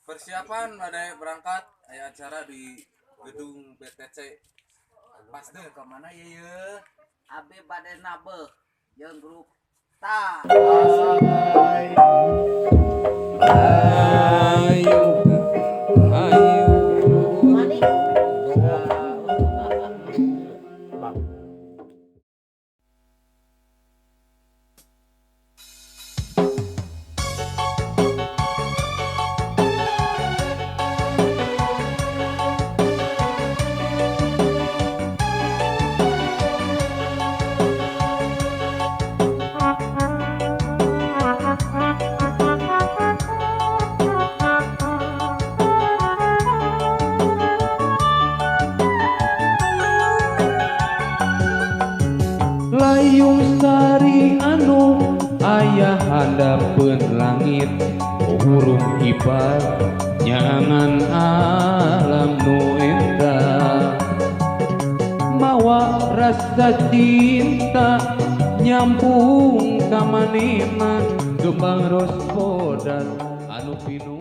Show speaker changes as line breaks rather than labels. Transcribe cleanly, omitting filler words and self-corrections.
Persiapan ada berangkat aya acara di gedung BTC. Pas deh ke mana ya?
Abi bade nabeh jeung grup ta.
Ayo, ayo.
Mani.
Layung sari anu ayah hadapeun langit hurung ibar nyangan alam nu endah mawa rasa cinta nyambung ka manehna gembang ros podan anu pinuh